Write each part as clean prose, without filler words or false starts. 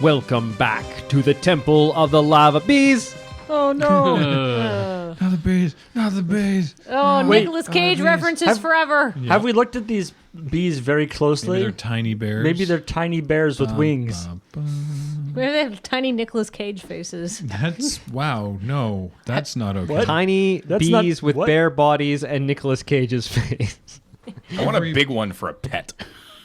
Welcome back to the Temple of the Lava Bees. Oh no! Not the bees, not the bees. Oh, Nicolas Cage references forever. Yeah. Have we looked at these bees very closely? Maybe they're tiny bears. Maybe they're tiny bears with wings. Maybe they have tiny Nicolas Cage faces. That's wow. No, that's not okay. What? Tiny bees with bare bodies and Nicolas Cage's face. I want a big one for a pet.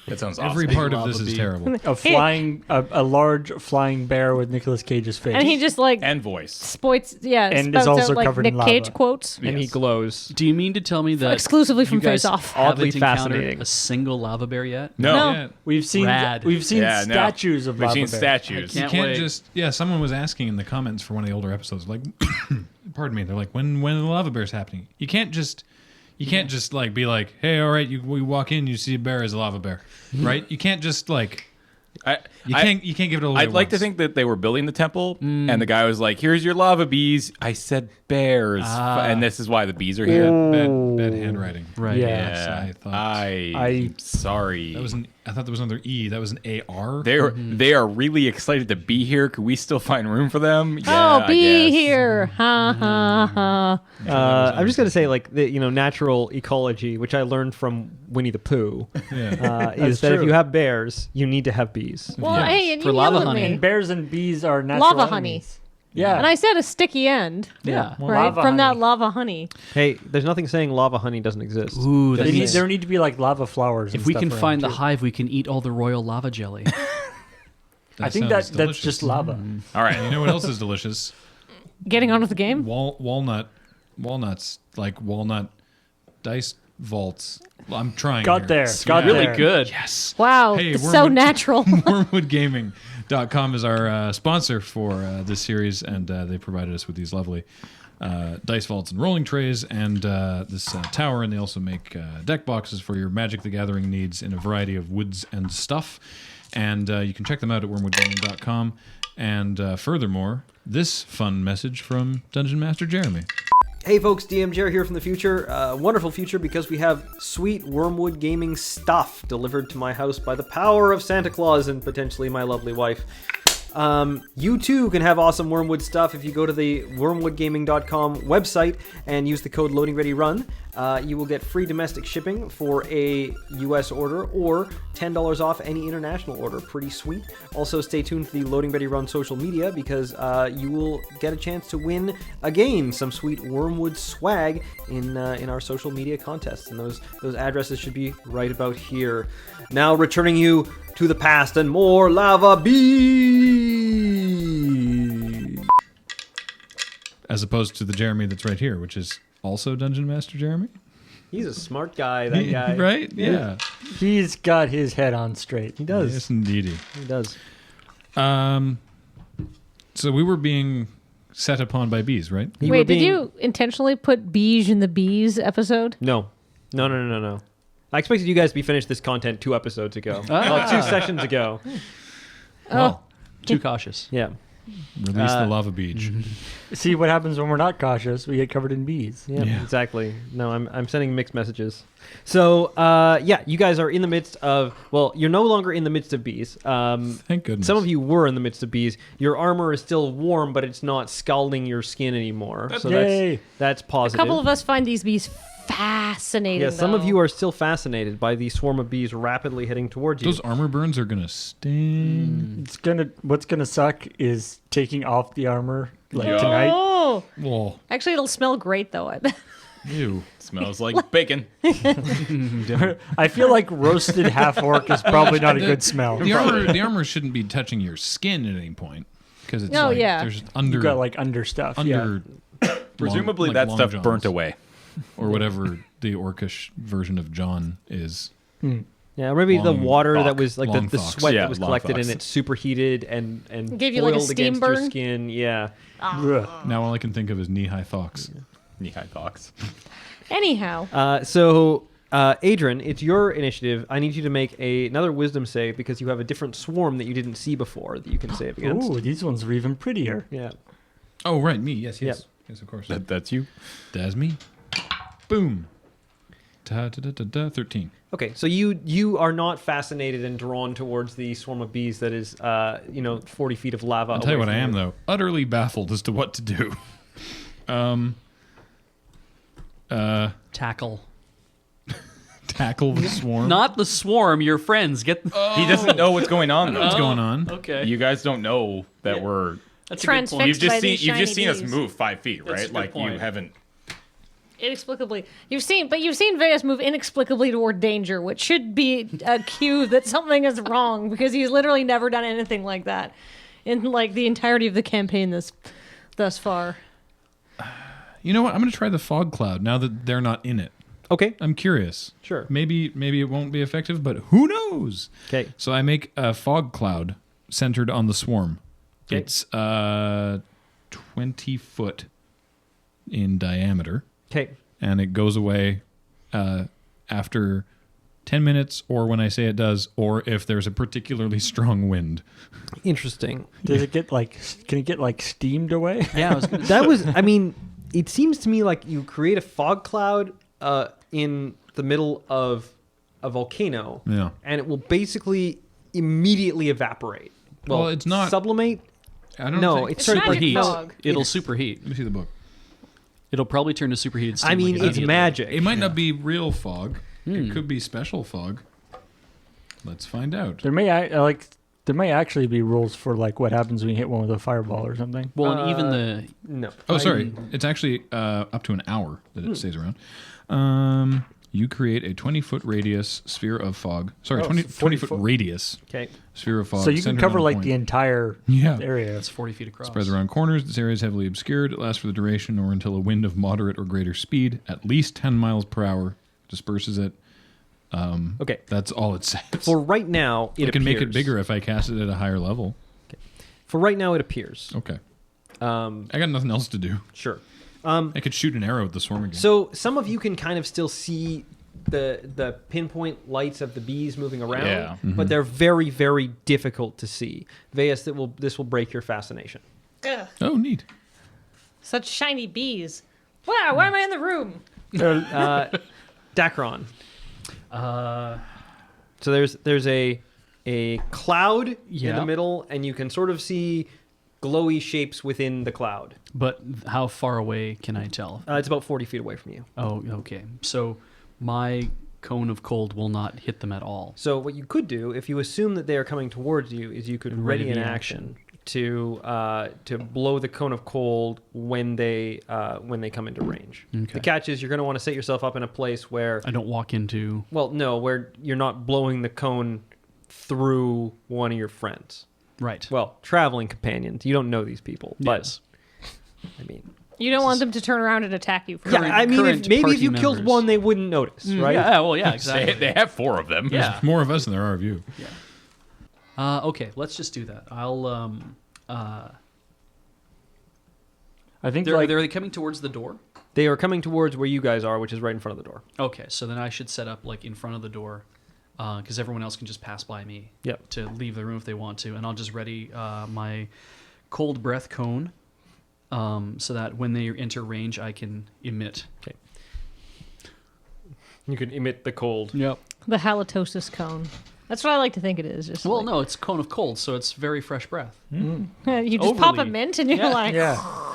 That sounds awesome. Every part of this is terrible. A large flying bear with Nicolas Cage's face. And he just like and voice. Spouts and is also out, like, covered Nick in lava. Cage quotes. And he glows. Do you mean to tell me that exclusively from you guys Face Off? Oddly haven't encountered fascinating. a single lava bear yet? No. Yeah. We've seen statues of lava We've seen bears. statues. You Can't can't wait. just someone was asking in the comments for one of the older episodes, like pardon me, they're like, when the lava bear's happening? You can't just like be like, hey, all right, we walk in, you see a bear as a lava bear, right? You can't just like you can't give it away. I'd like to think that they were building the temple, and the guy was like, "Here's your lava bees." I said bears, and this is why the bees are here. Bad handwriting. Right. Yeah. Yes, I thought I'm sorry. I thought there was another E. That was an AR. They are really excited to be here. Could we still find room for them? Oh, be here! Ha ha ha! I'm just gonna say, like, natural ecology, which I learned from Winnie the Pooh, is that if you have bears, you need to have bees. Well, Yes. hey, and For you lava yelled at honey. me. And bears and bees are natural Lava enemies. honey. Yeah. And I said a sticky end. Yeah. Right? Lava From that honey. lava honey. Hey, there's nothing saying lava honey doesn't exist. Ooh, that There means need to be like lava flowers. if and we stuff can around, find the too. hive, we can eat all the royal lava jelly. I think sounds that's delicious. just lava. All right. You know what else is delicious? Getting on with the game? Walnuts, like walnut dice vaults. I'm trying. Got here. there. It's Got really there. good. Yes. Wow, Hey, it's so Wormwood- natural. WormwoodGaming.com is our sponsor for this series, and they provided us with these lovely dice vaults and rolling trays and this tower, and they also make deck boxes for your Magic the Gathering needs in a variety of woods and stuff. And you can check them out at wormwoodgaming.com. And furthermore, this fun message from Dungeon Master Jeremy. Hey folks, DM Jer here from the future. Wonderful future, because we have sweet Wormwood Gaming stuff delivered to my house by the power of Santa Claus and potentially my lovely wife. You too can have awesome Wormwood stuff if you go to the wormwoodgaming.com website and use the code LoadingReadyRun. You will get free domestic shipping for a US order or $10 off any international order. Pretty sweet. Also, stay tuned for the Loading Ready Run social media, because you will get a chance to win again some sweet Wormwood swag in our social media contests, and those addresses should be right about here. Now, returning you to the past and more lava bees. As opposed to the Jeremy that's right here, which is also Dungeon Master Jeremy. He's a smart guy, that guy. Right? Yeah. He's got his head on straight. He does. Yes, indeedy. He does. So we were being set upon by bees, right? Wait, did you intentionally put beige in the bees episode? No. I expected you guys to be finished this content 2 episodes ago. Well, 2 sessions ago. Oh. Too cautious. Yeah. Release the lava beach. See what happens when we're not cautious? We get covered in bees. Yeah, exactly. No, I'm sending mixed messages. So, you guys are in the midst of, you're no longer in the midst of bees. Thank goodness. Some of you were in the midst of bees. Your armor is still warm, but it's not scalding your skin anymore. Yay. That's A positive. couple of us find these bees fascinating. Yeah, some of though. you are still fascinated by the swarm of bees rapidly heading towards you. Those armor burns are gonna sting. What's gonna suck is taking off the armor tonight. Oh, Whoa. actually, it'll smell great though. I bet. Ew. Smells like bacon. I feel like roasted half orc is probably not a good smell. The armor shouldn't be touching your skin at any point, because it's Oh, like yeah. there's under You got like under stuff. Presumably long that stuff johns, burnt away. or whatever the orcish version of John is. Yeah, maybe the Long water fox. that was like Long the fox. sweat Yeah, that was long collected fox. and it's superheated and Gave you, like, a boiled steam against your burn? skin. Yeah. Ugh. Now all I can think of is knee-high thocks. Knee-high thocks. Anyhow, So, Adrian, it's your initiative. I need you to make another wisdom save, because you have a different swarm that you didn't see before that you can save against. Ooh, these ones are even prettier. Yeah. Oh, right, me. Yes, Yep. yes, of course. That's you. That's me. Boom. 13. Okay, so you are not fascinated and drawn towards the swarm of bees that is 40 feet of lava. I'll tell you away what I from am you. though, utterly baffled as to what to do. Tackle. Tackle the swarm. Not the swarm, your friends. Get He doesn't know what's going on, though. What's going on? Okay. You guys don't know that we're... That's a good point. Transfixed. You've just by seen these you've just shiny seen us bees. move 5 feet, That's a right? good Like you point. haven't... Inexplicably. You've seen Vegas move inexplicably toward danger, which should be a cue that something is wrong because he's literally never done anything like that in like the entirety of the campaign thus far. You know what? I'm going to try the fog cloud now that they're not in it. Okay, I'm curious. sure. Maybe it won't be effective, but who knows? Okay. So I make a fog cloud centered on the swarm. 'Kay. It's 20 foot in diameter, Okay. and it goes away after 10 minutes, or when I say it does, or if there's a particularly strong wind. Interesting. Does it get like? Can it get like steamed away? Yeah, I was gonna That was, I mean, it seems to me like you create a fog cloud in the middle of a volcano, Yeah. and it will basically immediately evaporate. Well, it's not- sublimate. I don't No, think... it's It's superheat. magic fog. It'll superheat. Let me see the book. It'll probably turn to superheated steam. I mean, like it's immediately. magic. It might not be real fog. It could be special fog. Let's find out. There may actually be rules for like what happens when you hit one with a fireball or something. Well, and even the No. Oh, sorry. It's actually up to an hour that it stays around. You create a 20-foot radius sphere of fog. Sorry, Oh, 20 so 40 foot foot. radius Okay. sphere of fog. So you can centered cover on a like point. the entire Yeah. area. it's 40 feet across. Spreads around corners. This area is heavily obscured. It lasts for the duration or until a wind of moderate or greater speed, at least 10 miles per hour, disperses it. Okay. That's all it says. For right now, it I can make it appears. bigger if I cast it at a higher level. For right now, it appears. Okay. Um, I got nothing else to do. sure. I could shoot an arrow at the swarm again. So some of you can kind of still see the pinpoint lights of the bees moving around, Yeah. but they're very, very difficult to see. Veas, this will break your fascination. Ugh, Oh, neat. such shiny bees. Wow, why am I in the room? Dacron. Uh, So there's a cloud in Yeah. the middle, and you can sort of see glowy shapes within the cloud. but how far away can I tell? It's about 40 feet away from you. Oh, okay. So my cone of cold will not hit them at all. So what you could do, if you assume that they are coming towards you, is you could ready an the action to blow the cone of cold when they come into range. Okay. The catch is you're going to want to set yourself up in a place where, I don't walk into. where you're not blowing the cone through one of your friends. Right. Well, traveling companions. You don't know these people, but Yes. I mean, You don't want them to turn around and attack you. yeah, I mean, current maybe if party you killed members. one, they wouldn't notice, right? Yeah, well, yeah, They, exactly. they have 4 of them. Yeah. More of us than there are of you. Okay, let's just do that. I'll. I think They're, like are they coming towards the door? They are coming towards where you guys are, which is right in front of the door. Okay, so then I should set up like in front of the door, because everyone else can just pass by me. Yep. To leave the room if they want to, and I'll just ready my cold breath cone, so that when they enter range, I can emit. Okay. You can emit the cold. Yep. The halitosis cone. That's what I like to think it is. Just Well, like, no, it's cone of cold, so it's very fresh breath. you just pop a overly- mint and you're Yeah. like, yeah.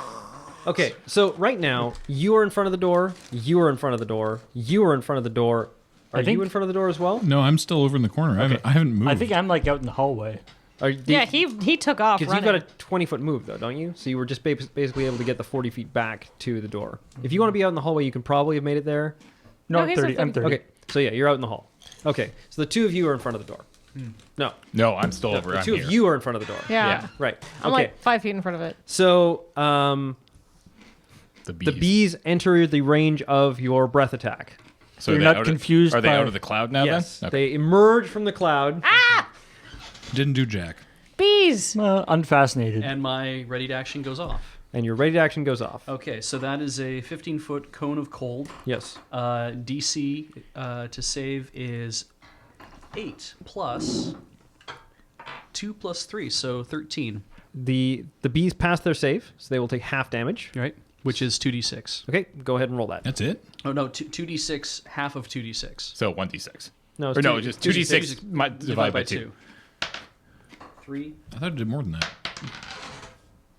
Okay, so right now, you are in front of the door, you are in front of the door, you are in front of the door. Are I think- you in front of the door as well? No, I'm still over in the corner. I haven't moved. I think I'm like out in the hallway. yeah, he took off Because running. you've got a 20-foot move, though, don't you? So you were just basically able to get the 40 feet back to the door. If you want to be out in the hallway, you can probably have made it there. No, No, I'm he's at 30. I'm 30. 30. Okay, so yeah, you're out in the hall. Okay, so the two of you are in front of the door. No, No, I'm still over. the I'm two here. of you are in front of the door. yeah. Yeah. Right. I'm Okay, like 5 feet in front of it. so The bees. the bees enter the range of your breath attack. So You're are they not out of- confused Are they by- out of the cloud now? Yes, Then? Okay. they emerge from the cloud. Didn't do jack. Bees! Unfascinated. And my ready to action goes off. And your ready to action goes off. Okay, so that is a 15-foot cone of cold. Yes. DC to save is 8 plus 2 plus 3, so 13. The bees pass their save, so they will take half damage. Right? which is 2d6. Okay, go ahead and roll that. That's it? Oh no, 2d6, half of 2d6. So 1d6. No, Or no, just 2d6 divided by 2. 3, I thought it did more than that.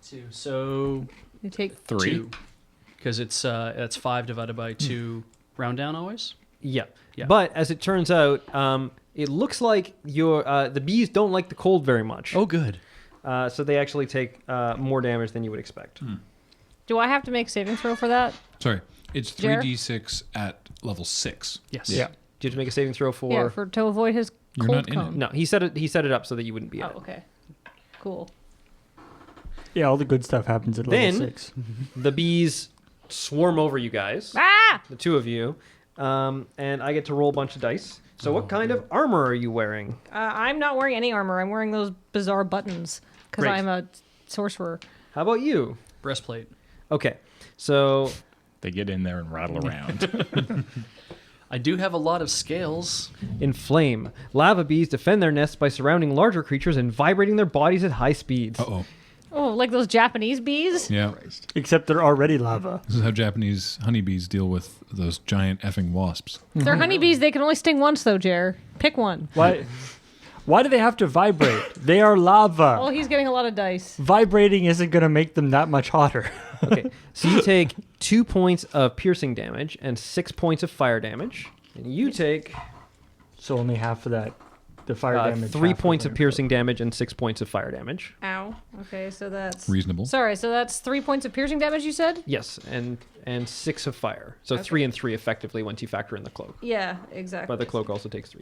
2. So You take 3. because it's 5 divided by 2. Round down always. Yeah. Yeah. But as it turns out, it looks like the bees don't like the cold very much. Oh, good. So they actually take more damage than you would expect. Do I have to make a saving throw for that? Sorry. It's Jer? 3d6 at level 6. Yes. Yeah. Did you have to make a saving throw for? Yeah, to avoid his You're cold not in it. cone. No, he set it up so that you wouldn't be in Oh, it. okay. Cool. Yeah, all the good stuff happens at Then- level 6. The bees swarm over you guys, Ah! the two of you, and I get to roll a bunch of dice. So what kind of armor are you wearing? I'm not wearing any armor. I'm wearing those bizarre buttons because Great. I'm a sorcerer. How about you? Breastplate. Okay, so They get in there and rattle around. I do have a lot of scales. in flame, lava bees defend their nests by surrounding larger creatures and vibrating their bodies at high speeds. Uh-oh. Oh, like those Japanese bees? Yeah. Except they're already lava. This is how Japanese honeybees deal with those giant effing wasps. If they're honeybees, they can only sting once, though, Jer. Pick one. Why do they have to vibrate? They are lava. Oh, he's getting a lot of dice. Vibrating isn't going to make them that much hotter. Okay, so you take 2 points of piercing damage and 6 points of fire damage, and you take So only half of that. The fire damage. 3 half points the of piercing damage and 6 points of fire damage. Ow. Okay, so that's... Reasonable. Sorry, so that's 3 points of piercing damage, you said? Yes, and 6 of fire. So Okay. 3 and 3 effectively once you factor in the cloak. Yeah, exactly. But the cloak also takes 3.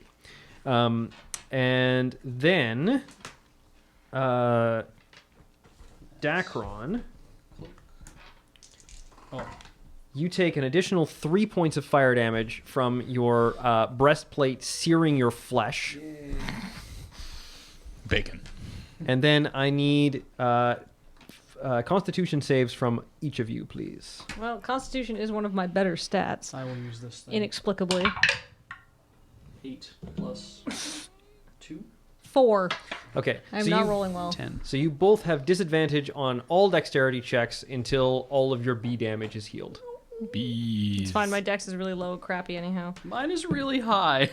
And then Dacron, you take an additional 3 points of fire damage from your breastplate searing your flesh. Bacon. And then I need Constitution saves from each of you, please. Well, Constitution is one of my better stats, I will use this thing. inexplicably. 8 plus 2. 4. Okay. I'm so not you- rolling well. 10. So you both have disadvantage on all dexterity checks until all of your bee damage is healed. Bees. It's fine, my dex is really low, crappy anyhow. Mine is really high.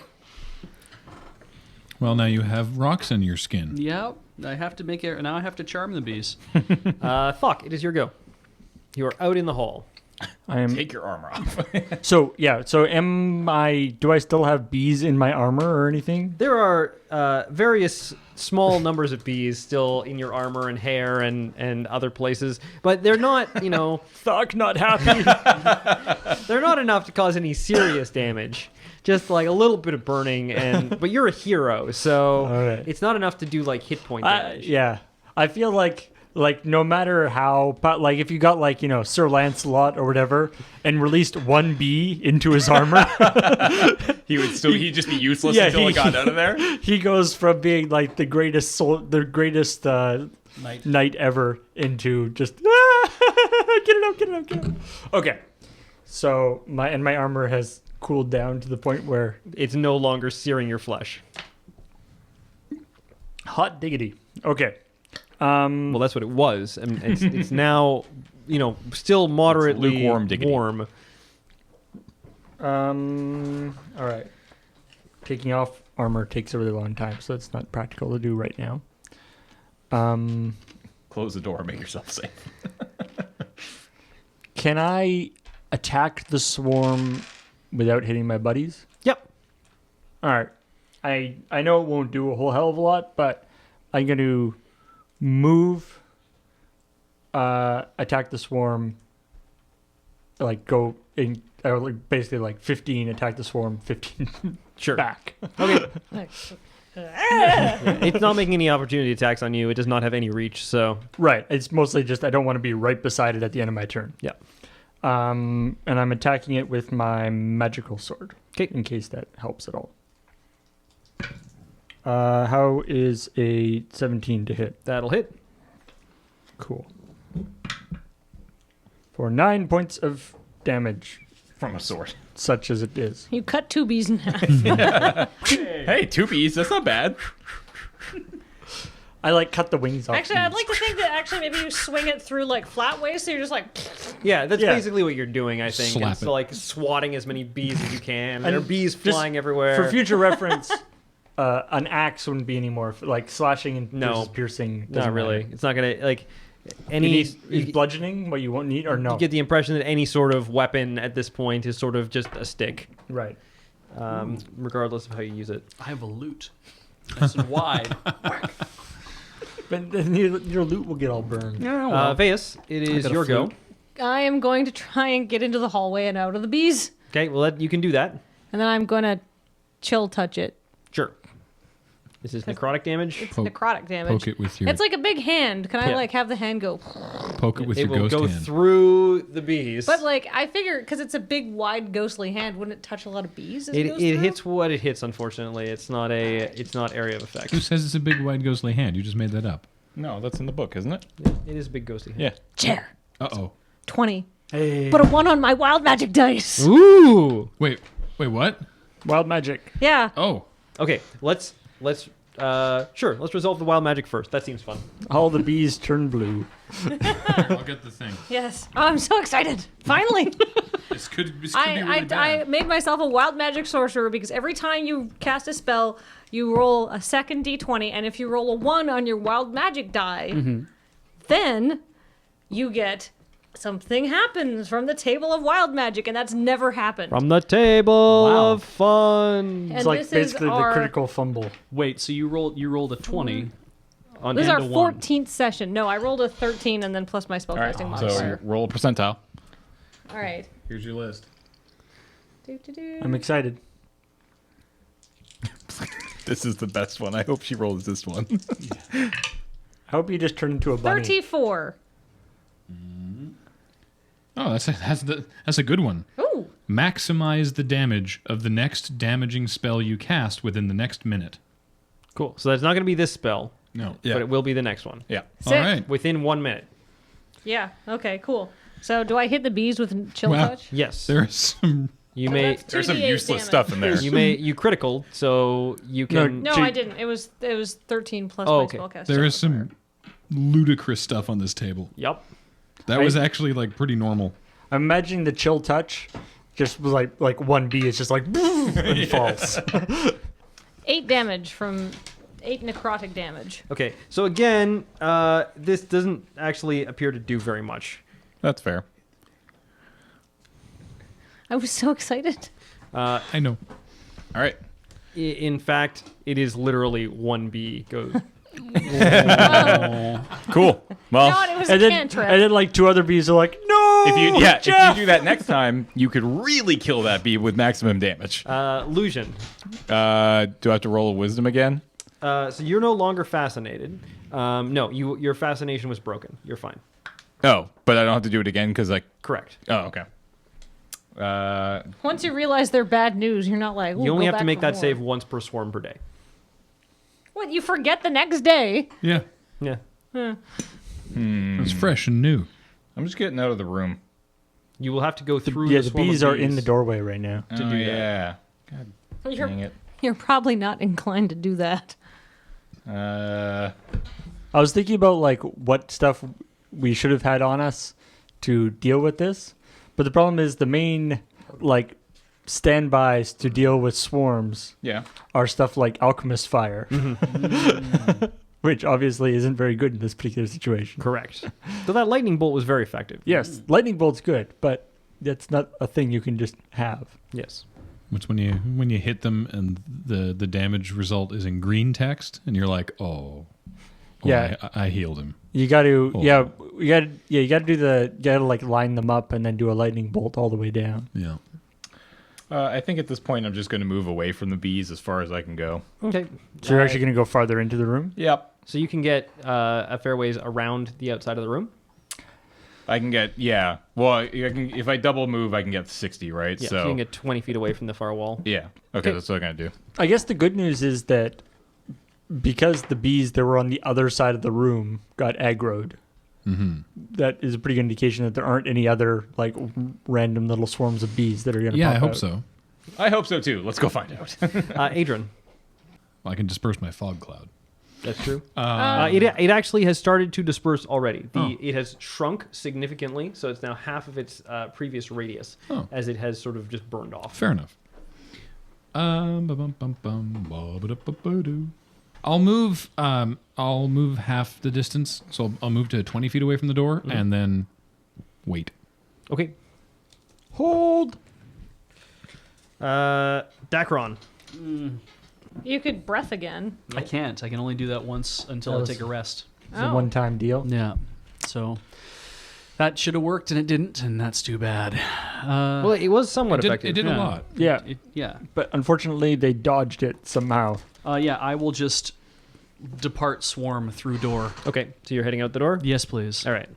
Well, now you have rocks in your skin. Yep. I have to make it. Now I have to charm the bees. Thok, it is your go. You are out in the hall. I am. Take your armor off. So yeah. So do I still have bees in my armor or anything? There are various small numbers of bees still in your armor and hair and other places, but they're not, Thok not happy. they're not enough to cause any serious damage. Just like a little bit of burning, but you're a hero, so All right. it's not enough to do like hit point damage. Yeah. I feel like no matter how, but like if you got like Sir Lancelot or whatever and released one bee into his armor, He'd just be useless until it got out of there. he goes from being like the greatest knight ever into just get it out. Okay, so my armor has cooled down to the point where It's no longer searing your flesh. hot diggity. Okay, Well, that's what it was, and it's now, still moderately lukewarm diggity. warm. all right. Taking off armor takes a really long time, so it's not practical to do right now. Close the door. Make yourself safe. Can I attack the swarm without hitting my buddies? Yep. All right. I know it won't do a whole hell of a lot, but I'm going to move, attack the swarm, like go in, basically like 15, attack the swarm, 15 Sure. back. Okay. Nice. It's not making any opportunity attacks on you. It does not have any reach, so Right. It's mostly just I don't want to be right beside it at the end of my turn. yeah. And I'm attacking it with my magical sword. 'Kay. In case that helps at all. How is a 17 to hit? That'll hit. Cool. For 9 points of damage, From a sword. such as it is. You cut 2 bees in half. Hey, 2 bees. That's not bad. I like cut the wings off. Actually, I'd bees. like to think that actually maybe you swing it through like flat ways, so you're just like. Yeah, that's Yeah. basically what you're doing, I think. Slap It's it. like swatting as many bees as you can. And And there are bees just flying everywhere. For future reference, an axe wouldn't be anymore. Like slashing and No. versus piercing. Not doesn't really. matter. It's not gonna like You any. need, you is bludgeoning what you won't need, or no? you get the impression that any sort of weapon at this point is sort of just a stick, Right. regardless of how you use it. I have a loot. Nice and wide. But then your loot will get all burned. Veus, it is got a your go. flute. I am going to try and get into the hallway and out of the bees, Okay, well you can do that. and then I'm going to chill touch it. Sure. This is necrotic damage. It's Poke- necrotic damage. Poke it with your It's like a big hand. Can I Yeah. like have the hand go? poke it with It your will ghost go hand. through the bees. But like I figure, because it's a big, wide, ghostly hand, wouldn't it touch a lot of bees? As it goes it through? hits what it hits. Unfortunately, it's not area of effect. Who says it's a big, wide, ghostly hand? You just made that up. No, that's in the book, isn't it? It is a big ghosty hand. Yeah. Chair. Uh-oh. 20. Hey. Put a 1 on my wild magic dice. Ooh. Wait, what? Wild magic. Yeah. Oh. Okay, let's resolve the wild magic first. That seems fun. All the bees turn blue. I'll get the thing. Yes. Oh, I'm so excited. Finally. This could be I really bad. made myself a wild magic sorcerer because every time you cast a spell, you roll a second d20, and if you roll a 1 on your wild magic die, then you get something happens from the table of wild magic, and that's never happened. From the table Wow. of fun. And It's like this basically is our, the critical fumble. Wait, so you rolled a 20. On This is our and a 1. 14th session. No, I rolled a 13 and then plus my All right. spellcasting So modifier. roll a percentile. All right. Here's your list. I'm excited. This is the best one. I hope she rolls this one. I hope you just turn into a bunny. 34. Oh, that's a good one. Ooh. Maximize the damage of the next damaging spell you cast within the next minute. Cool. So that's not going to be this spell, No. but it will be the next one. Yeah. Sick. All right. Within 1 minute. Yeah. Okay, cool. So do I hit the bees with chill Wow. touch? Yes. There's some. You So may that's There's some 2d8 useless damage. stuff in there. you critical, so you can No, Gee. I didn't. It was 13 plus Oh, my okay. spellcasting. There is some ludicrous stuff on this table. Yup. That was actually like pretty normal. I'm imagining the chill touch just was like one bee is just like and falls. 8 damage from 8 necrotic damage. Okay. So again, this doesn't actually appear to do very much. That's fair. I was so excited. I know. All right. In fact, it is literally one bee goes. Cool. Well, God, it was and a then cantrip. and then like two other bees are like, no. if you Jeff! if you do that next time, you could really kill that bee with maximum damage. Illusion. Do I have to roll a wisdom again? So you're no longer fascinated. No, your fascination was broken. You're fine. Oh, but I don't have to do it again because Correct. Oh, okay. Once you realize they're bad news, you're not like, "Ooh, You only go have to back make for that more." save once per swarm per day. What, you forget the next day? Yeah. Yeah. It's fresh and new. I'm just getting out of the room. You will have to go through. Yeah, the the swarm of bees are in the doorway right now. To do that. Yeah. God You're, dang it. you're probably not inclined to do that. I was thinking about like what stuff we should have had on us to deal with this, but the problem is the main like standbys to deal with swarms Yeah. are stuff like alchemist fire, which obviously isn't very good in this particular situation. Correct. So that lightning bolt was very effective. Yes, lightning bolt's good, but that's not a thing you can just have. Yes. It's when you hit them and the damage result is in green text and you're like, oh Yeah. I healed him. You got to, Oh. you got to do you got to like line them up and then do a lightning bolt all the way down. Yeah. I think at this point I'm just going to move away from the bees as far as I can go. Okay. So you're actually going to go farther into the room? Yep. So you can get a fair ways around the outside of the room. I can get, yeah. Well, I can, if I double move, I can get 60, right? Yeah. So you can get 20 feet away from the far wall. yeah. Okay, that's what I'm going to do. I guess the good news is that because the bees that were on the other side of the room got aggroed, that is a pretty good indication that there aren't any other like random little swarms of bees that are going to Yeah, pop I hope out. so. I hope so too. Let's go find out. Adrian. I can disperse my fog cloud. That's true. It actually has started to disperse already. It has shrunk significantly, so it's now half of its previous radius, as it has sort of just burned off. Fair enough. I'll move half the distance, so I'll move to 20 feet away from the door, and then wait. Okay. Hold. Dacron. You could breath again. I can't. I can only do that once until I take a rest. It's a one-time deal. Yeah. So that should have worked, and it didn't, and that's too bad. Well, it was somewhat effective. It did a lot. Yeah, Yeah. but unfortunately they dodged it somehow. Yeah, I will just depart swarm through door. Okay, so you're heading out the door? Yes, please. All right.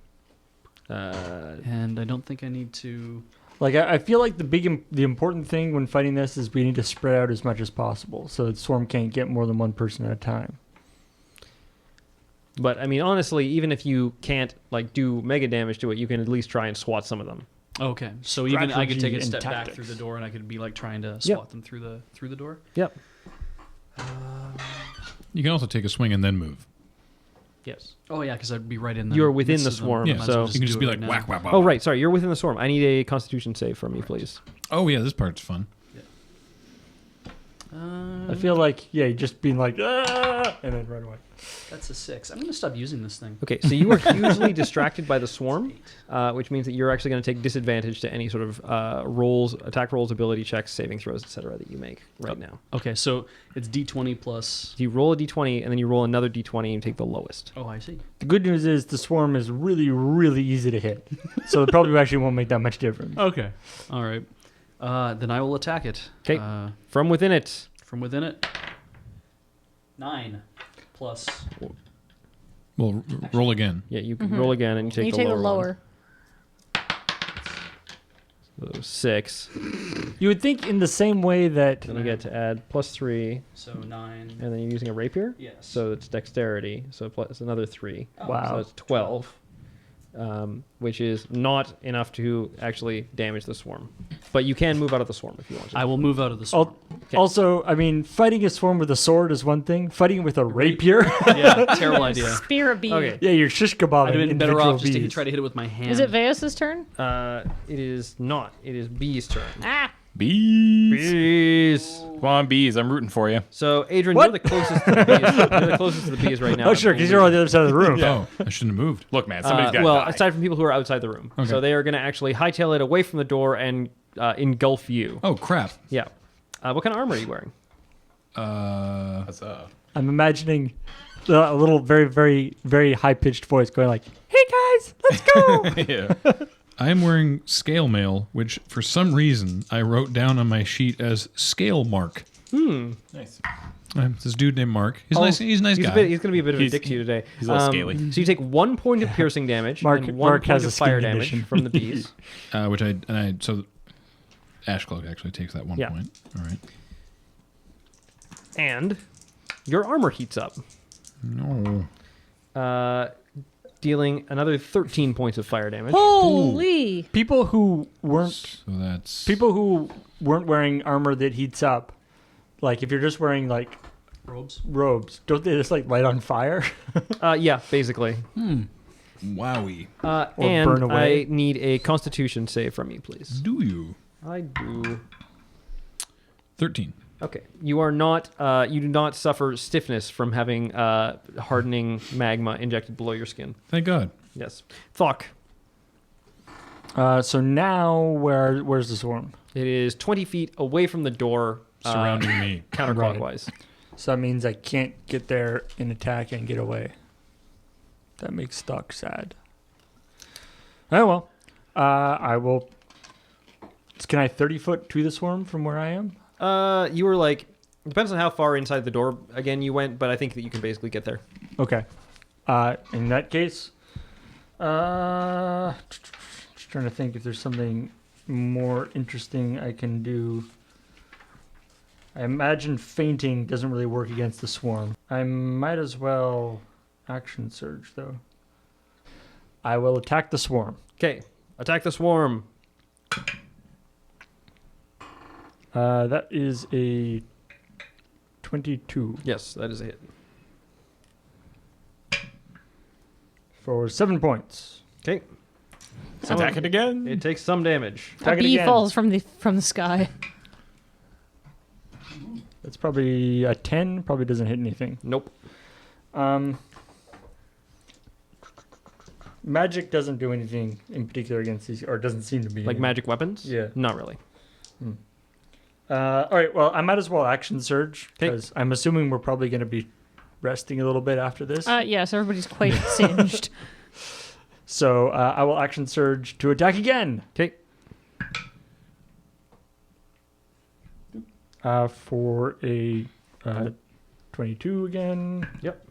And I don't think I need to... Like, I feel like the important thing when fighting this is we need to spread out as much as possible, so the swarm can't get more than one person at a time. But, I mean, honestly, even if you can't, like, do mega damage to it, you can at least try and swat some of them. Okay, so even I could take a Strategy step and back tactics. through the door, and I could be like trying to swat them through the door. Yep. You can also take a swing and then move. Yes. Oh yeah, because I'd be right in the. You're within midst the of them. swarm, Might as so- well You can just do be it like right whack, now. whack, whack. Oh, right. Sorry, you're within the swarm. I need a Constitution save from you, please. Oh, yeah, this part's fun. I feel like, yeah, just being like, ah, and then run away. That's a 6. I'm gonna stop using this thing. Okay, so you are hugely distracted by the swarm, which means that you're actually going to take disadvantage to any sort of attack rolls, ability checks, saving throws, etc. that you make right now. Okay, so it's D20 plus. So you roll a d20, and then you roll another d20, and you take the lowest. Oh, I see. The good news is the swarm is really, really easy to hit, so it probably actually won't make that much difference. Okay. All right. Then I will attack it. 'Kay. From within it. From within it. 9 plus. Well, roll again. Yeah, you can roll again, and you take You the take lower the lower. one. So 6. You would think in the same way that Then you get to add +3, So 9. and then you're using a rapier. Yes. So it's dexterity. So plus another 3. Wow. So it's 12. Which is not enough to actually damage the swarm. But you can move out of the swarm if you want to. I will move out of the swarm. Also, I mean, fighting a swarm with a sword is one thing. Fighting it with a rapier, Yeah, terrible idea. Spear a bee. Okay. yeah, you're shish kebabbing. I'd have been better individual off just to bees. try to hit it with my hand. Is it Veus's turn? It is not. It is B's turn. Ah! Bees. Bees. Come on, bees. I'm rooting for you. So, Adrian, What? you're the closest to the bees. You're the closest to the bees right now. Oh, sure, because you're on the other side of the room. Oh, I shouldn't have moved. Look, man, somebody's got to well, die. aside from people who are outside the room. Okay. So they are going to actually hightail it away from the door and engulf you. Oh, crap. Yeah. What kind of armor are you wearing? What's up? I'm imagining a little very, very, very high-pitched voice going like, "Hey guys, let's go!" Yeah. I am wearing scale mail, which for some reason I wrote down on my sheet as scale mark. Nice. This dude named Mark. He's nice. He's a nice guy. He's going to be a bit of a He's- dick to you today. he's a little scaly. So you take 1 point of piercing damage Mark- and 1 Mark point has of a skin fire damage condition. from the bees. So Ashcloak actually takes that 1 Yeah. point. All right. And your armor heats up, No. dealing another 13 points of fire damage. Holy! People who weren't wearing armor that heats up, like if you're just wearing like robes, don't they just like light on fire? Yeah, basically. Wowie. And burn away. I need a Constitution save from you, please. Do you? I do. 13. Okay. You are not. You do not suffer stiffness from having hardening magma injected below your skin. Thank God. Yes. Thok. So now where's the swarm? It is 20 feet away from the door, Surrounding me. counterclockwise. So that means I can't get there and attack and get away. That makes Stock sad. Oh well. I will. Can I 30 foot to the swarm from where I am? You were like. Depends on how far inside the door again you went, but I think that you can basically get there. Okay. In that case, just trying to think if there's something more interesting I can do. I imagine fainting doesn't really work against the swarm. I might as well action surge though. I will attack the swarm. Okay. Attack the swarm. That is a 22. Yes, that is a hit. for 7 points. Okay. Attack it again. It takes some damage. A Attack it bee again. falls from the sky. That's probably a 10. Probably doesn't hit anything. Nope. Magic doesn't do anything in particular against these, or doesn't seem to be. Like magic weapons? Yeah. Not really. All right. Well, I might as well action surge 'Kay. because I'm assuming we're probably going to be resting a little bit after this. Yes, everybody's quite singed. So I will action surge to attack again. Okay. For a 22 again. Yep.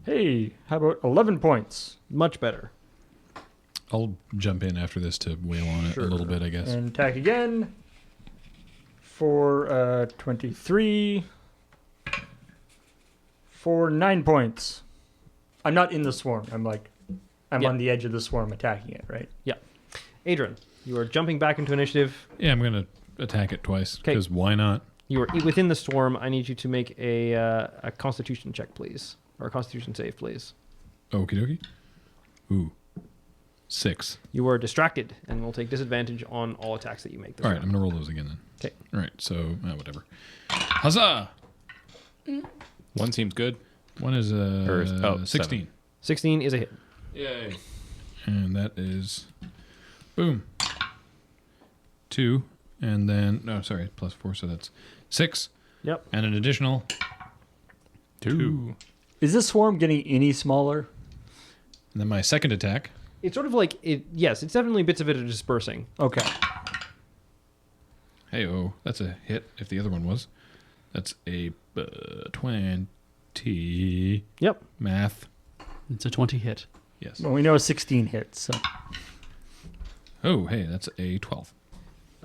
Hey, how about 11 points? Much better. I'll jump in after this to wail on it a little bit, I guess. And attack again for 23 for 9 points. I'm not in the swarm. I'm Yeah. on the edge of the swarm attacking it, right? Adrian, you are jumping back into initiative. Yeah, I'm going to attack it twice, 'Kay. because why not? You are within the swarm. I need you to make a Constitution check, please, or a Constitution save, please. Okie dokie. Ooh. 6. You are distracted and will take disadvantage on all attacks that you make. This All right, I'm round. going to roll those again then. 'Kay. All right, so whatever. Huzzah! 1 seems good. One is 16. 16 is a hit. Yay. And that is, boom, 2, and then, no, sorry, plus 4, so that's 6. Yep. And an additional 2. Is this swarm getting any smaller? And then my second attack, It's sort of like it. Yes, it's definitely bits of it are dispersing. Okay. hey-oh, that's a hit if the other one was. That's a 20. Yep. Math. It's a 20 hit. Yes. Well, we know 16 hits. So. Oh, hey, that's a 12.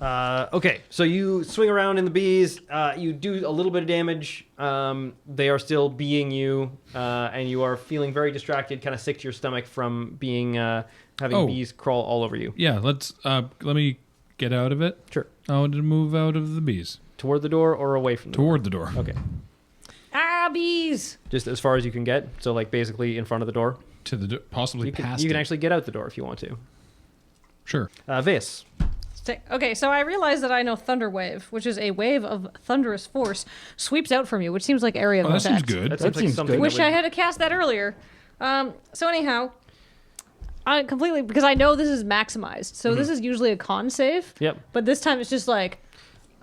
Okay, so you swing around in the bees. You do a little bit of damage. They are still being you, and you are feeling very distracted, kind of sick to your stomach from being having bees crawl all over you. Yeah, let me get out of it. Sure. I want to move out of the bees. Toward the door or away from the Toward the door. door? Okay. Bees! Just as far as you can get. So, like, basically in front of the door. To the possibly You can, past you can it. actually get out the door if you want to. Sure. Vis. Okay, so I realize that I know Thunder Wave, which is a wave of thunderous force, sweeps out from you, which seems like area of Oh, that effect. seems good. That seems like seems something good. Wish that I would- had cast that earlier. So anyhow, I completely, because I know this is maximized. So this is usually a con save. Yep. But this time it's just like,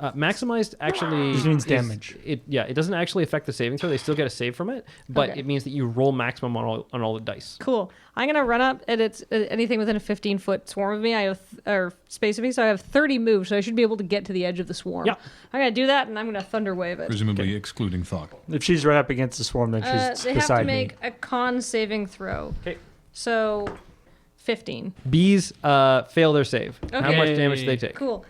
Maximized actually Just means is- damage. It doesn't actually affect the saving throw. They still get a save from it, but Okay. it means that you roll maximum on all the dice. cool. I'm going to run up and it's anything within a 15-foot swarm of me. I have, or space of me. So I have 30 moves. So I should be able to get to the edge of the swarm. Yeah. I'm going to do that and I'm going to Thunder Wave it. Presumably excluding Thok. If she's right up against the swarm, then she's They have beside to make me. a con saving throw. Okay. So 15. Bees fail their save. How Okay. much damage do they take? Cool.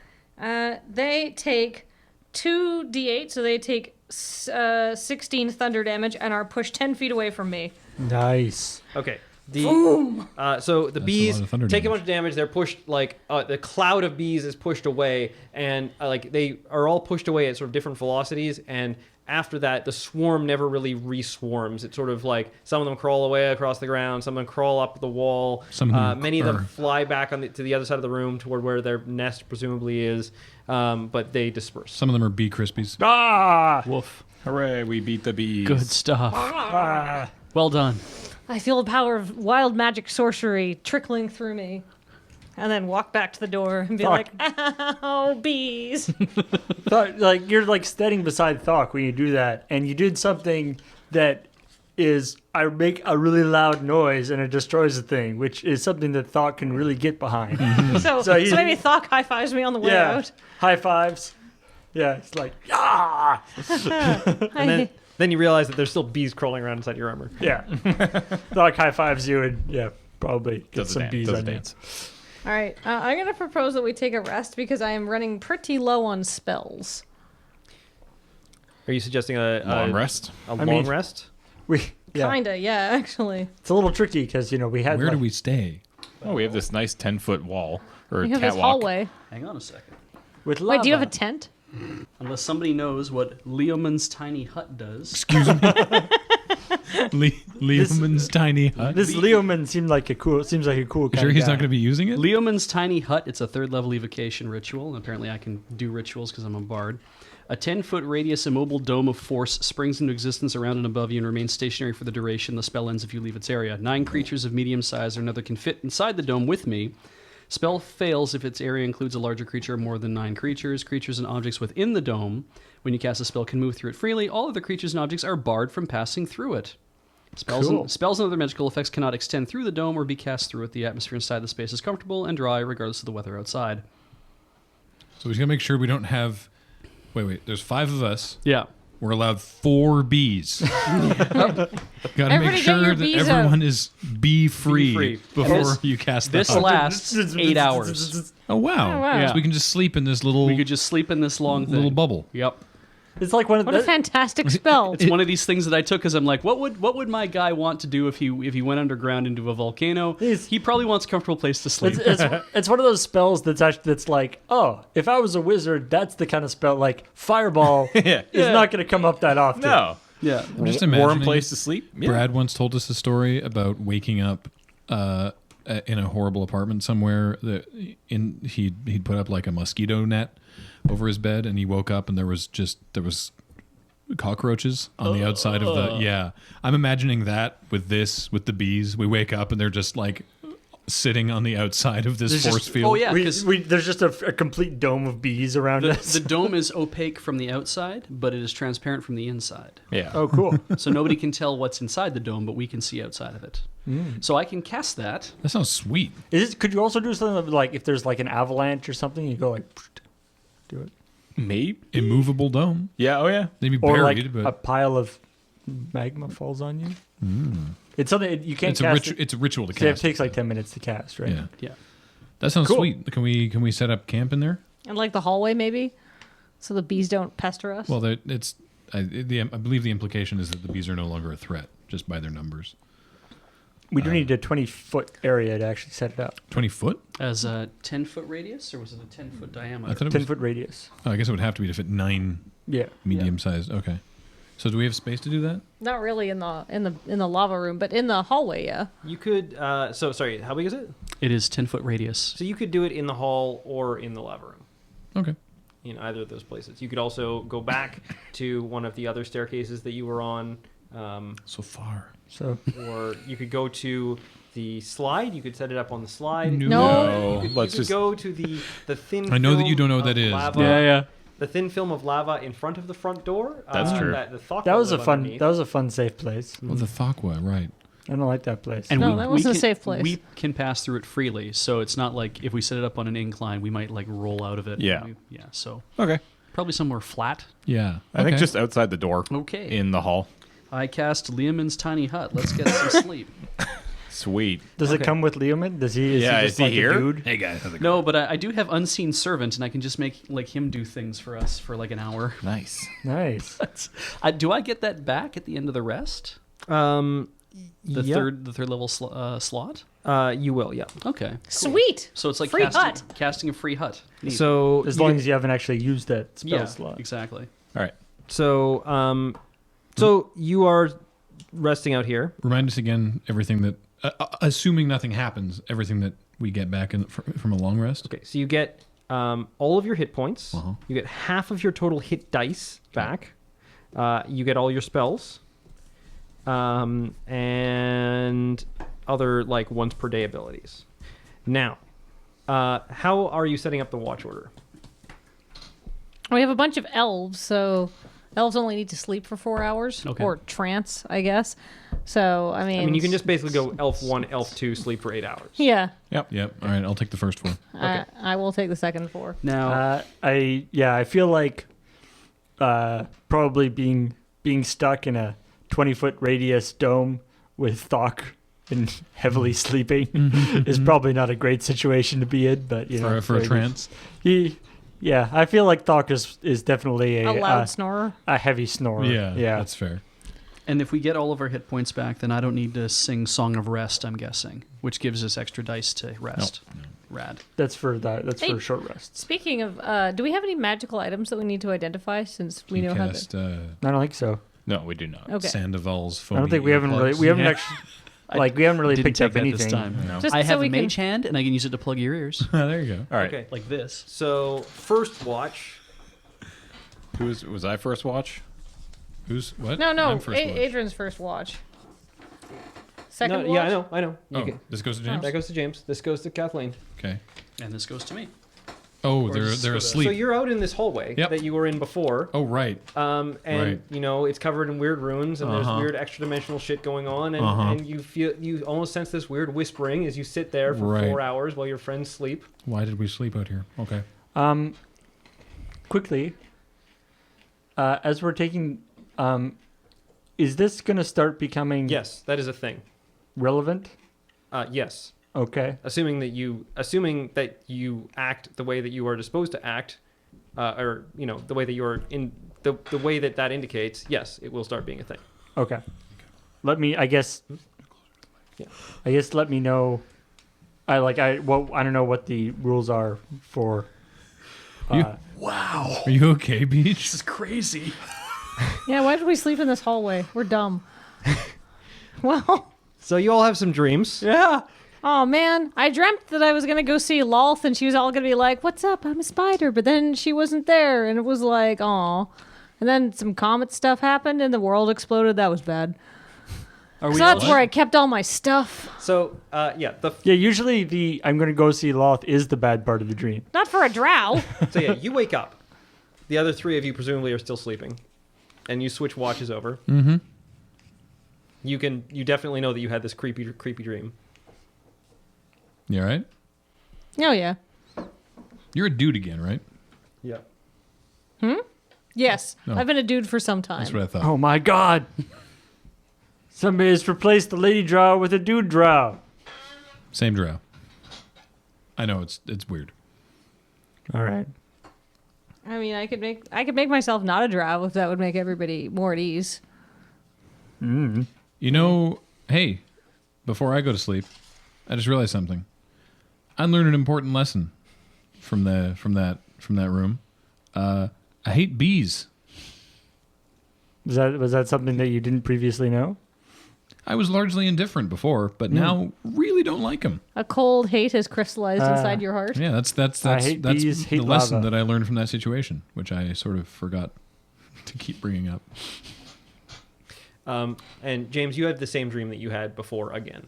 They take 2d8, so they take 16 thunder damage and are pushed 10 feet away from me. Nice. Okay. So the a bees lot of thunder take a damage. bunch of damage. They're pushed the cloud of bees is pushed away, and they are all pushed away at sort of different velocities. And after that, the swarm never really re-swarms. It's sort of like some of them crawl away across the ground, some of them crawl up the wall. Some of them many of are- them fly back to the other side of the room toward where their nest presumably is, but they disperse. Some of them are bee crispies. Ah! Woof. Hooray, we beat the bees. Good stuff. Well done. I feel the power of wild magic sorcery trickling through me. And then walk back to the door and be Fuck. like, ow, bees. Thok, you're like standing beside Thok when you do that, and you did something that is I make a really loud noise and it destroys the thing, which is something that Thok can really get behind. so So you- maybe Thok high fives me on the way yeah, out. high fives. Yeah, it's like ah, And then you realize that there's still bees crawling around inside your armor. yeah. Thok high fives you and probably get Does a some dance. bees Does a on you. dance. All right, I'm going to propose that we take a rest because I am running pretty low on spells. Are you suggesting Long rest. a I long mean- rest? Kinda, yeah, actually. It's a little tricky because we had Where do we stay? Oh, we have this nice 10-foot wall or We have this catwalk. hallway. Hang on a second. with lava. Wait, do you have a tent? Unless somebody knows what Leoman's tiny hut does. Leoman's tiny hut. This Leoman seems like a cool kind Sure, of he's guy. not going to be using it. Leoman's Tiny Hut. It's a 3rd level evocation ritual, and apparently I can do rituals because I'm a bard. A 10-foot radius immobile dome of force springs into existence around and above you and remains stationary for the duration. The spell ends if you leave its area. 9 creatures of medium size or another can fit inside the dome with me. Spell fails if its area includes a larger creature or more than 9 creatures. Creatures and objects within the dome, when you cast a spell, can move through it freely. All other creatures and objects are barred from passing through it. Spells and other magical effects cannot extend through the dome or be cast through it. The atmosphere inside the space is comfortable and dry, regardless of the weather outside. So we got to make sure we don't have. Wait. There's 5 of us. Yeah. We're allowed 4 bees. Got to make Everybody get sure your that bees everyone is bee-free Bee-free. before you cast the This hut. lasts 8 hours. Oh, wow. Oh, wow. Yeah. So we can just sleep in this little We could just sleep in this long little thing. bubble. Yep. It's like one of What a the, fantastic spell. It's one of these things that I took because I'm like, what would my guy want to do if he went underground into a volcano? He's- He probably wants a comfortable place to sleep. it's one of those spells that's like, oh, if I was a wizard, that's the kind of spell like fireball Yeah. is not going to come up that often. No. Yeah. I'm just Warm imagining place to sleep. Yeah. Brad once told us a story about waking up in a horrible apartment somewhere. He'd put up like a mosquito net over his bed, and he woke up and there was cockroaches on the outside of the. Yeah, I'm imagining that with the bees. We wake up and they're just like sitting on the outside of this There's force just- field. Oh yeah, because There's just a complete dome of bees around us. the dome is opaque from the outside, but it is transparent from the inside. Yeah. Oh, cool. So nobody can tell what's inside the dome, but we can see outside of it. So I can cast that. That sounds sweet. Could you also do something like if there's like an avalanche or something, you go like, do it, Maybe. Immovable dome. Yeah. Oh yeah. Maybe or buried, like but a pile of magma falls on you. It's something you can't it's a cast. it's a ritual to It cast. takes like 10 minutes to cast, right? Yeah, Yeah. that sounds Cool. sweet. Can we set up camp in there? And like the hallway, maybe, so the bees don't pester us. Well, I believe the implication is that the bees are no longer a threat just by their numbers. We do need a 20-foot area to actually set it up. 20 foot? As a 10-foot radius, or was it a 10-foot diameter? I thought it was. 10-foot radius. Oh, I guess it would have to be to fit 9 Yeah. medium sized. Okay. So do we have space to do that? Not really in the lava room, but in the hallway, yeah. You could. So sorry. How big is it? It is 10-foot radius. So you could do it in the hall or in the lava room. Okay. In either of those places. You could also go back to one of the other staircases that you were on, So far. So or you could go to the slide. You could set it up on the slide. No. You Let's could just. go to the thin. I know that you film don't know what of that is, lava- but- yeah. The thin film of lava in front of the front door. That's true. That, the Thok that was a live fun. underneath. That was a fun, safe place. Oh, the Thakwa, right. I don't like that place. And No, that wasn't a can- safe place. We can pass through it freely, so it's not like if we set it up on an incline, we might like roll out of it. Yeah. Yeah. So Okay. probably somewhere flat. Yeah. I think Okay. just outside the door. Okay. In the hall. I cast Leoman's Tiny Hut. Let's get some sleep. Sweet. Does it Okay. come with Leoman? Is he? Is Yeah, he is just he like here? a dude? Hey guys, how's it going? No, but I do have Unseen Servant, and I can just make like him do things for us for like an hour. Nice. Nice. Do I get that back at the end of the rest? The The third level slot. You will, yeah. Okay. Sweet. So it's like Free hut. casting a free hut. Neat. So As you long get- as you haven't actually used that spell yeah, slot. exactly. All right. so you are resting out here. Remind us again everything that, assuming nothing happens, everything that we get back from a long rest. Okay, so you get all of your hit points. Uh-huh. You get half of your total hit dice back. You get all your spells, and other like once per day abilities. Now, how are you setting up the watch order? We have a bunch of elves, so elves only need to sleep for 4 hours Okay. or trance, I guess. So I mean, You can just basically go elf 1, elf 2, sleep for 8 hours. yeah. Yep. All right, I'll take the first one. I will take the second 4. Now, I feel like probably being stuck in a 20-foot radius dome with Thok and heavily sleeping is probably not a great situation to be in. But you know, For a trance. I feel like Thok is definitely A loud snorer. a heavy snorer. Yeah, yeah. that's fair. and if we get all of our hit points back, then I don't need to sing Song of Rest, I'm guessing, which gives us extra dice to rest. Rad. That's for that. That's Hey. for short rests. Speaking of, do we have any magical items that we need to identify since we know how to? Cast, I don't think so. No, we do not. Okay. Sandoval's phobia. I don't think we haven't really actually we haven't really Didn't picked take up that anything. this time. No. Just I so have we a can- mage hand, and I can use it to plug your ears. There you go. All right. Okay. Like this. So first watch. Was I first watch? Who's what? No, I'm first watch. Adrian's first watch. Second No, watch? yeah, I know. You Oh, can- this goes to James. that goes to James. This goes to Kathleen. Okay. And this goes to me. Oh, Or they're just they're for the- asleep. So you're out in this hallway Yep. that you were in before. Oh, right. And Right. it's covered in weird runes, and there's Uh-huh. weird extra dimensional shit going on, and, Uh-huh. and you almost sense this weird whispering as you sit there for Right. 4 hours while your friends sleep. Why did we sleep out here? Okay. Quickly, as we're taking, is this going to start becoming Yes, that is a thing. relevant? Yes, Okay. assuming that you act the way that you are supposed to act, or the way that you're in the way that indicates. Yes, it will start being a thing. Okay. Let me. I guess. Yeah. I guess. Let me know. I don't know what the rules are for. Wow. Are you okay, Beach? This is crazy. Yeah, why did we sleep in this hallway? We're dumb. Well, So you all have some dreams. Yeah. oh man, I dreamt that I was gonna go see Lolth and she was all gonna be like, "What's up? I'm a spider," but then she wasn't there, and it was like, "Aw." And then some comet stuff happened and the world exploded. That was bad. Are So we that's all- where I kept all my stuff. So Yeah. Usually the I'm going to go see Loth is the bad part of the dream. Not for a drow. So yeah, you wake up. The other three of you presumably are still sleeping, and you switch watches over. Mm-hmm. You definitely know that you had this creepy dream. You all right? Oh yeah. You're a dude again, right? Yeah. Yes, No. I've been a dude for some time. That's what I thought. Oh my God! Somebody has replaced the lady drow with a dude drow. Same drow. I know it's weird. All right. I mean, I could make myself not a drow if that would make everybody more at ease. Mm. You know, hey, before I go to sleep, I just realized something. I learned an important lesson from that room. I hate bees. Was that something that you didn't previously know? I was largely indifferent before, but now really don't like them. A cold hate has crystallized inside your heart. Yeah, that's I hate bees, the hate lesson lava. that I learned from that situation, which I sort of forgot to keep bringing up. And James, you had the same dream that you had before again.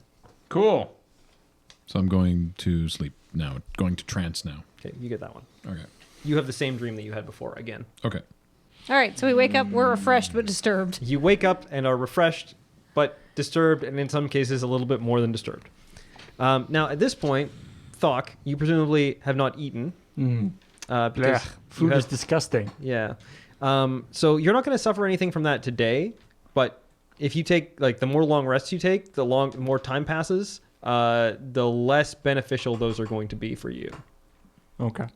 Cool. So I'm going to sleep now, going to trance now. Okay, you get that one. Okay. You have the same dream that you had before again. Okay. All right, so we wake up, we're refreshed but disturbed. You wake up and are refreshed, but disturbed, and in some cases a little bit more than disturbed. Now, at this point, Thok, you presumably have not eaten. Because Blech. Food you is have- disgusting. Yeah. So you're not going to suffer anything from that today, but if you take, the more long rests you take, the more time passes, the less beneficial those are going to be for you. Okay.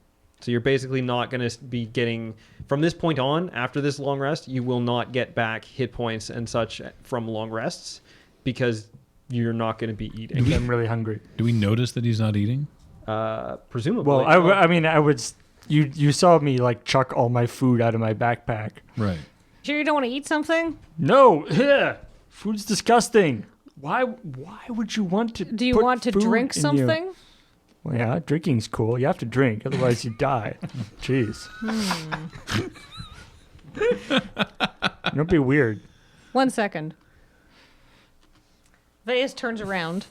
So you're basically not going to be getting, from this point on, after this long rest, you will not get back hit points and such from long rests because you're not going to be eating. I'm really hungry. Do we notice that he's not eating? Presumably. Well, I mean, I would. You saw me chuck all my food out of my backpack. Right. Sure you don't want to eat something? No, food's disgusting. Why would you want to? Do you put want to food drink in you? something? Well, yeah, drinking's cool. You have to drink, otherwise you die. Jeez. Don't be weird. 1 second. Veas turns around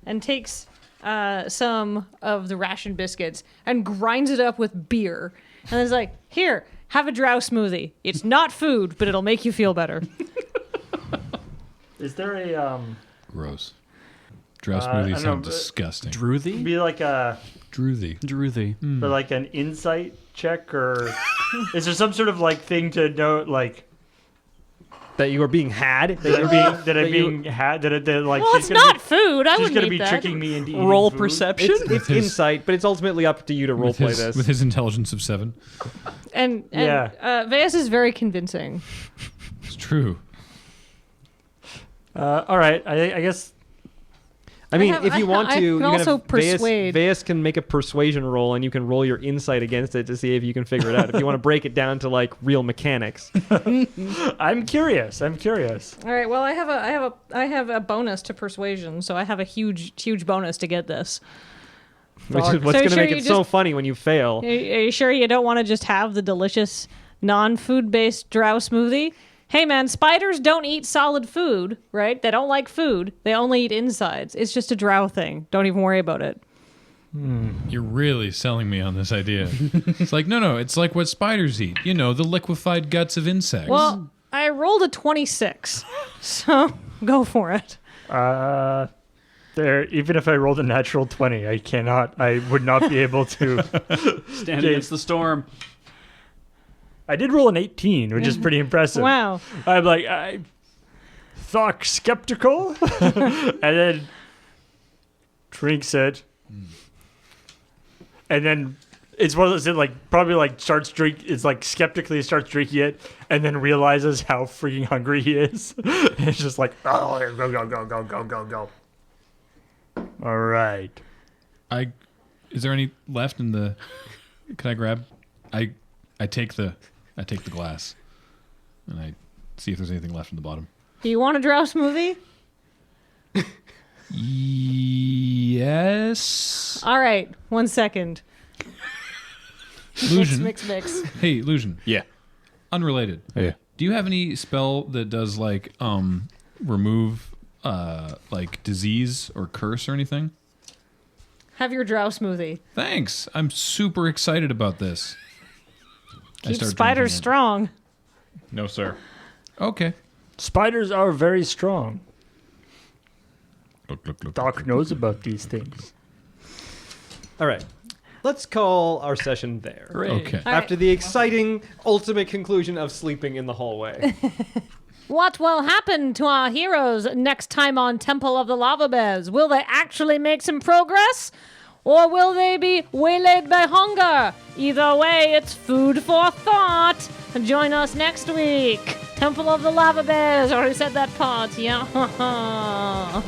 and takes some of the ration biscuits and grinds it up with beer. And is like, here, have a drow smoothie. It's not food, but it'll make you feel better. Is there a Gross. Drow I smoothies don't sound know, disgusting. Druthy? be like a Droothy. Druthy. for like an insight check, or is there some sort of thing to know that you are being had. that I'm being had that Well, it's not food. I She's wouldn't gonna eat be that. tricking me into eating Roll food? perception? It's his- insight, but it's ultimately up to you to roleplay this. With his intelligence of 7. And Yeah. Veas is very convincing. It's true. All right, I guess I mean, if you want to, I you can also have persuade. Veus can make a persuasion roll, and you can roll your insight against it to see if you can figure it out. If you want to break it down to like real mechanics. I'm curious. All right. Well, I have a bonus to persuasion, so I have a huge bonus to get this. Which is what's So going to sure make you it so funny when you fail. Are you sure you don't want to just have the delicious non-food based drow smoothie? Hey man, spiders don't eat solid food, right? They don't like food. They only eat insides. It's just a drow thing. Don't even worry about it. You're really selling me on this idea. It's like, no, it's like what spiders eat. You know, the liquefied guts of insects. Well, I rolled a 26, so go for it. Even if I rolled a natural 20, I would not be able to. Stand against the storm. I did roll an 18, which is pretty impressive. Wow. I'm like, I thought skeptical, and then drinks it, and then it's one of those that it's like skeptically starts drinking it, and then realizes how freaking hungry he is. And it's just like, oh, go. All right. Is there any left in the? Can I grab? I take the glass, and I see if there's anything left in the bottom. Do you want a drow smoothie? Yes. All right, 1 second. Illusion. Mix. Hey, Illusion. Yeah. Unrelated. Yeah. Do you have any spell that does like remove like disease or curse or anything? Have your drow smoothie. Thanks. I'm super excited about this. Keep spiders strong. No, sir. Okay. Spiders are very strong. Look. Doc knows about these things. All right. Let's call our session there. Okay. After the exciting ultimate conclusion of sleeping in the hallway. What will happen to our heroes next time on Temple of the Lava Bears? Will they actually make some progress? Or will they be waylaid by hunger? Either way, it's food for thought. Join us next week. Temple of the Lava Bears. Already said that part. Yeah. That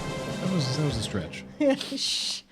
was a stretch. Shh.